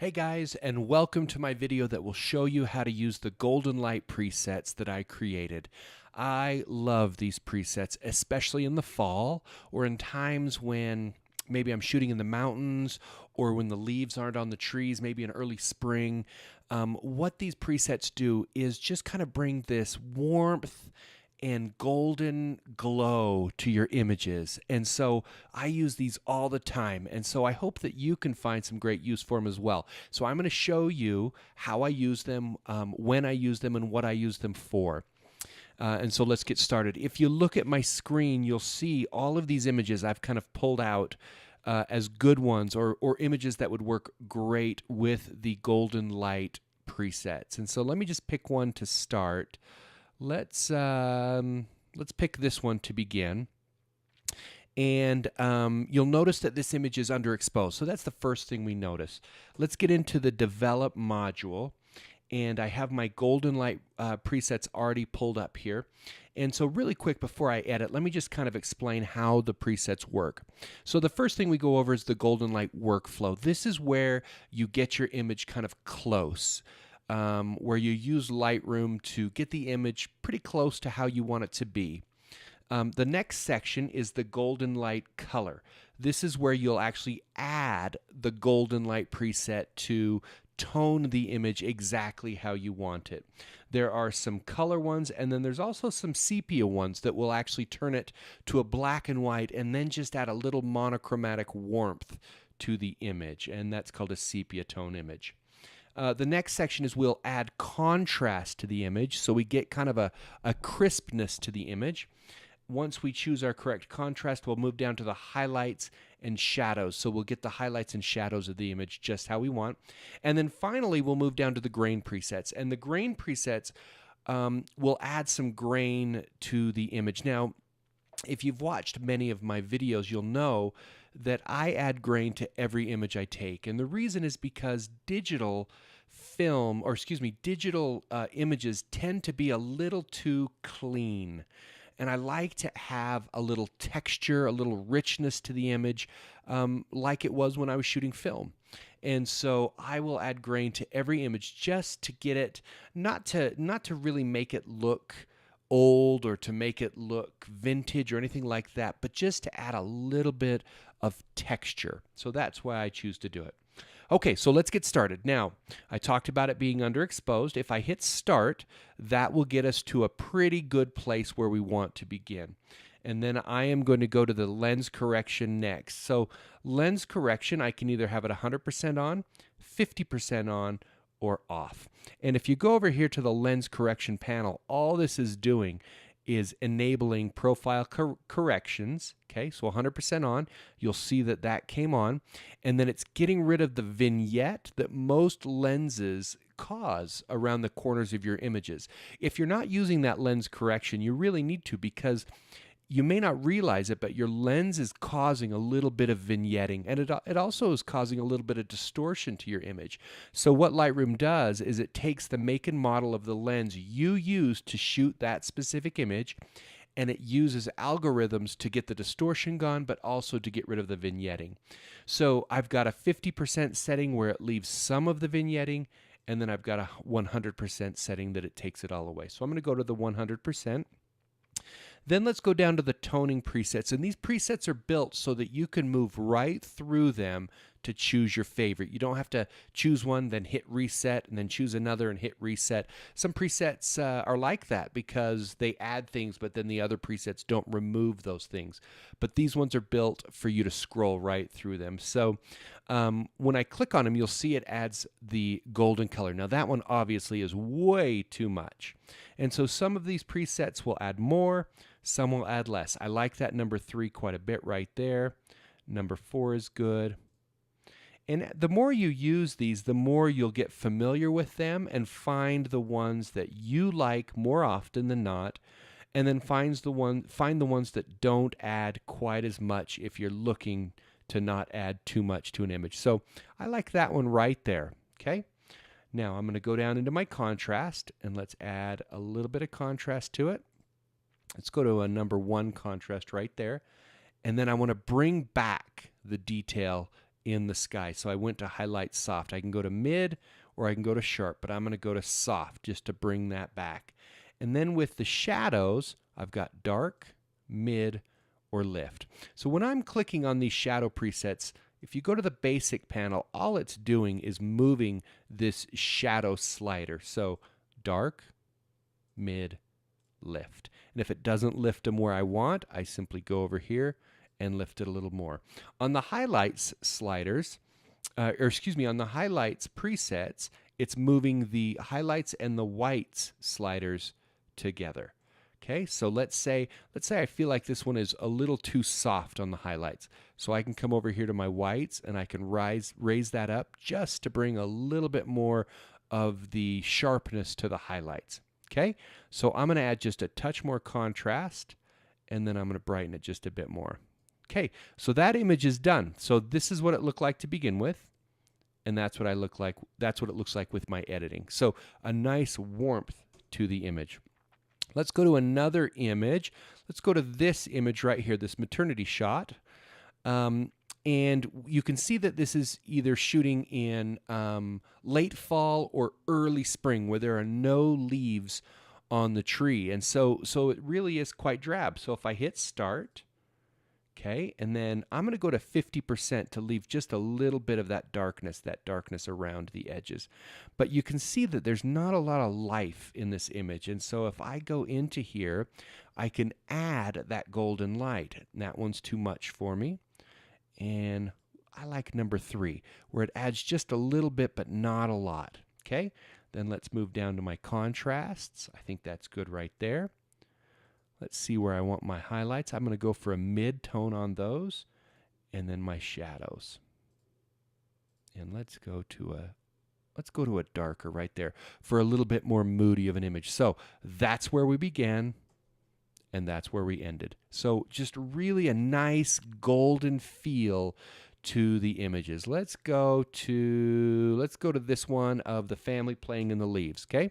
Hey guys, and welcome to my video that will show you how to use the golden light presets that I created. I love these presets, especially in the fall or in times when maybe I'm shooting in the mountains or when the leaves aren't on the trees, maybe in early spring. What these presets do is just kind of bring this warmth and golden glow to your images. And so I use these all the time. And so I hope that you can find some great use for them as well. So I'm going to show you how I use them, when I use them, and what I use them for. And so let's get started. If you look at my screen, you'll see all of these images I've kind of pulled out as good ones or images that would work great with the golden light presets. And so let me just pick one to start. Let's pick this one to begin. And you'll notice that this image is underexposed. So that's the first thing we notice. Let's get into the develop module. And I have my golden light presets already pulled up here. And so really quick before I edit, let me just kind of explain how the presets work. So the first thing we go over is the golden light workflow. This is where you get your image kind of close. Where you use Lightroom to get the image pretty close to how you want it to be. The next section is the golden light color. This is where you'll actually add the golden light preset to tone the image exactly how you want it. There are some color ones, and then there's also some sepia ones that will actually turn it to a black and white and then just add a little monochromatic warmth to the image, and that's called a sepia tone image. The next section is we'll add contrast to the image, so we get kind of a crispness to the image. Once we choose our correct contrast, we'll move down to the highlights and shadows. So we'll get the highlights and shadows of the image just how we want. And then finally, we'll move down to the grain presets. And the grain presets will add some grain to the image. Now, if you've watched many of my videos, you'll know that I add grain to every image I take. And the reason is because digital images tend to be a little too clean. And I like to have a little texture, a little richness to the image, like it was when I was shooting film. And so I will add grain to every image just to get it, not to really make it look old or to make it look vintage or anything like that, but just to add a little bit of texture. So that's why I choose to do it. Okay, so let's get started. Now, I talked about it being underexposed. If I hit start, that will get us to a pretty good place where we want to begin. And then I am going to go to the lens correction next. So lens correction, I can either have it 100% on, 50% on, or off. And if you go over here to the lens correction panel, all this is doing is enabling profile corrections. Okay, so 100% on, you'll see that that came on, and then it's getting rid of the vignette that most lenses cause around the corners of your images. If you're not using that lens correction, you really need to, because you may not realize it, but your lens is causing a little bit of vignetting, and it also is causing a little bit of distortion to your image. So what Lightroom does is it takes the make and model of the lens you use to shoot that specific image, and it uses algorithms to get the distortion gone, but also to get rid of the vignetting. So I've got a 50% setting where it leaves some of the vignetting, and then I've got a 100% setting that it takes it all away. So I'm going to go to the 100%. Then let's go down to the toning presets, and these presets are built so that you can move right through them to choose your favorite. You don't have to choose one, then hit reset, and then choose another and hit reset. Some presets are like that because they add things, but then the other presets don't remove those things. But these ones are built for you to scroll right through them. So when I click on them, you'll see it adds the golden color. Now that one obviously is way too much. And so some of these presets will add more, some will add less. I like that number 3 quite a bit right there. Number 4 is good. And the more you use these, the more you'll get familiar with them and find the ones that you like more often than not, and then find the ones that don't add quite as much if you're looking to not add too much to an image. So I like that one right there, okay? Now I'm going to go down into my contrast, and let's add a little bit of contrast to it. Let's go to a number 1 contrast right there. And then I want to bring back the detail in the sky. So I went to highlight soft. I can go to mid or I can go to sharp, but I'm going to go to soft just to bring that back. And then with the shadows, I've got dark, mid, or lift. So when I'm clicking on these shadow presets, if you go to the basic panel, all it's doing is moving this shadow slider. So dark, mid, lift. And if it doesn't lift them where I want, I simply go over here and lift it a little more. On the highlights sliders, on the highlights presets, it's moving the highlights and the whites sliders together. Okay, so let's say I feel like this one is a little too soft on the highlights. So I can come over here to my whites and I can raise that up just to bring a little bit more of the sharpness to the highlights. Okay, so I'm going to add just a touch more contrast, and then I'm going to brighten it just a bit more. Okay, so that image is done. So this is what it looked like to begin with, and that's what it looks like with my editing. So a nice warmth to the image. Let's go to another image. Let's go to this image right here, this maternity shot. And you can see that this is either shooting in late fall or early spring where there are no leaves on the tree. And so it really is quite drab. So if I hit start, okay, and then I'm going to go to 50% to leave just a little bit of that darkness around the edges. But you can see that there's not a lot of life in this image. And so if I go into here, I can add that golden light. And that one's too much for me. And I like number 3, where it adds just a little bit, but not a lot. Okay, then let's move down to my contrasts. I think that's good right there. Let's see where I want my highlights. I'm going to go for a mid-tone on those, and then my shadows. And let's go to a darker right there for a little bit more moody of an image. So that's where we began, and that's where we ended. So just really a nice golden feel to the images. Let's go to this one of the family playing in the leaves, okay?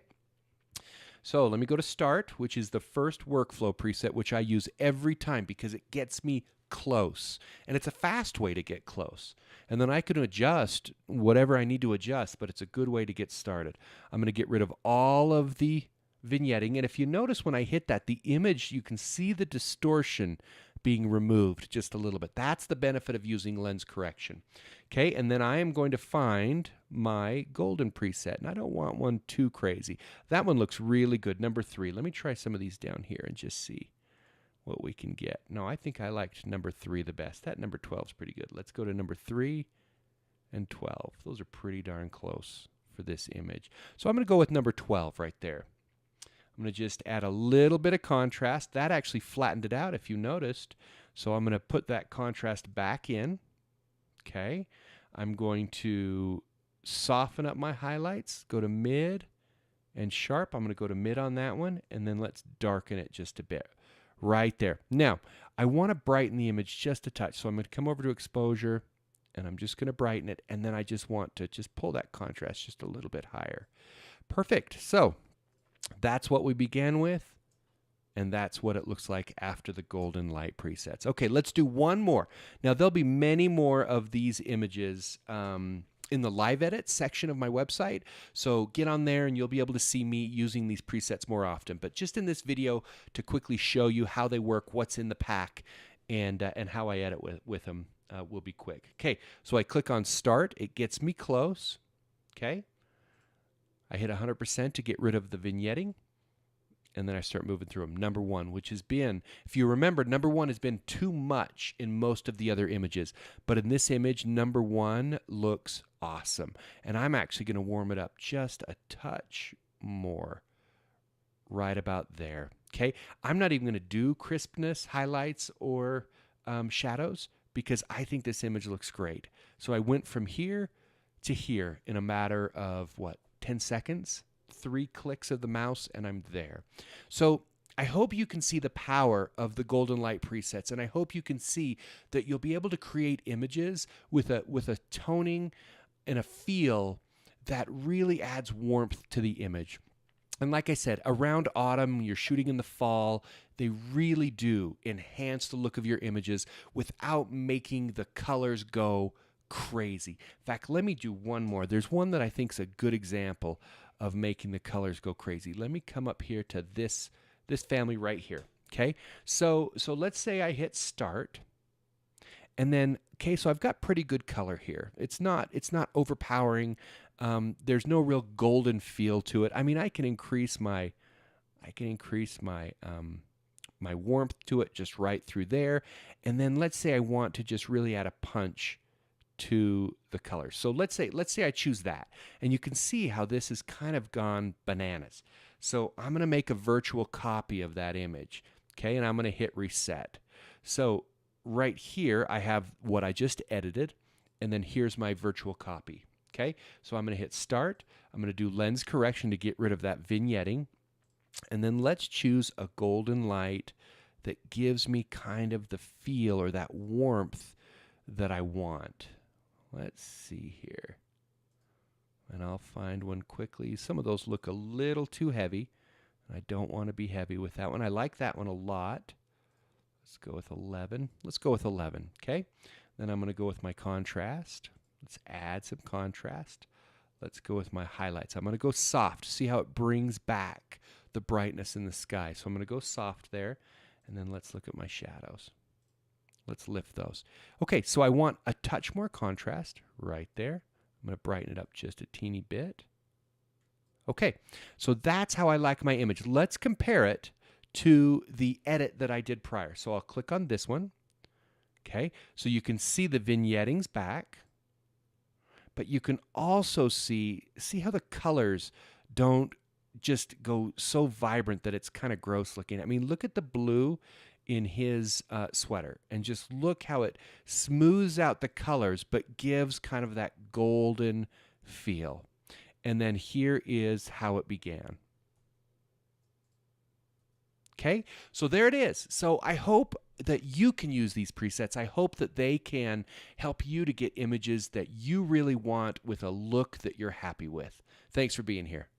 So let me go to start, which is the first workflow preset, which I use every time because it gets me close. And it's a fast way to get close. And then I can adjust whatever I need to adjust, but it's a good way to get started. I'm going to get rid of all of the vignetting. And if you notice when I hit that, the image, you can see the distortion being removed just a little bit. That's the benefit of using lens correction. Okay, and then I am going to find my golden preset, and I don't want one too crazy. That one looks really good, number 3. Let me try some of these down here and just see what we can get. No, I think I liked number 3 the best. That number 12 is pretty good. Let's go to number 3 and 12. Those are pretty darn close for this image. So I'm going to go with number 12 right there. I'm going to just add a little bit of contrast. That actually flattened it out if you noticed. So I'm going to put that contrast back in. Okay. I'm going to soften up my highlights, go to mid and sharp. I'm going to go to mid on that one, and then let's darken it just a bit right there. Now, I want to brighten the image just a touch. So I'm going to come over to exposure, and I'm just going to brighten it, and then I just want to just pull that contrast just a little bit higher. Perfect. So that's what we began with, and that's what it looks like after the golden light presets. Okay, let's do one more. Now, there'll be many more of these images in the live edit section of my website, so get on there and you'll be able to see me using these presets more often. But just in this video to quickly show you how they work, what's in the pack, and how I edit with them will be quick. Okay, so I click on Start. It gets me close. Okay. I hit 100% to get rid of the vignetting, and then I start moving through them. Number 1, which has been, if you remember, number 1 has been too much in most of the other images, but in this image, number 1 looks awesome. And I'm actually going to warm it up just a touch more right about there. Okay, I'm not even going to do crispness, highlights, or shadows because I think this image looks great. So I went from here to here in a matter of, 10 seconds, 3 clicks of the mouse, and I'm there. So I hope you can see the power of the golden light presets, and I hope you can see that you'll be able to create images with a toning and a feel that really adds warmth to the image. And like I said, around autumn, you're shooting in the fall, they really do enhance the look of your images without making the colors go crazy. In fact, let me do one more. There's one that I think is a good example of making the colors go crazy. Let me come up here to this family right here. Okay, so let's say I hit start, and then okay, so I've got pretty good color here. It's not overpowering. There's no real golden feel to it. I mean, I can increase my my warmth to it just right through there. And then let's say I want to just really add a punch to the color. So let's say I choose that, and you can see how this has kind of gone bananas. So I'm going to make a virtual copy of that image, okay, and I'm going to hit reset. So right here I have what I just edited, and then here's my virtual copy, okay. So I'm going to hit start. I'm going to do lens correction to get rid of that vignetting, and then let's choose a golden light that gives me kind of the feel or that warmth that I want. Let's see here. And I'll find one quickly. Some of those look a little too heavy. I don't want to be heavy with that one. I like that one a lot. Let's go with 11. Let's go with 11, okay? Then I'm going to go with my contrast. Let's add some contrast. Let's go with my highlights. I'm going to go soft. See how it brings back the brightness in the sky. So I'm going to go soft there. And then let's look at my shadows. Let's lift those. Okay, so I want a touch more contrast right there. I'm going to brighten it up just a teeny bit. Okay, so that's how I like my image. Let's compare it to the edit that I did prior. So I'll click on this one. Okay, so you can see the vignetting's back, but you can also see how the colors don't just go so vibrant that it's kind of gross looking. I mean, look at the blue in his sweater, and just look how it smooths out the colors but gives kind of that golden feel. And then here is how it began. Okay, so there it is. So I hope that you can use these presets. I hope that they can help you to get images that you really want with a look that you're happy with. Thanks for being here.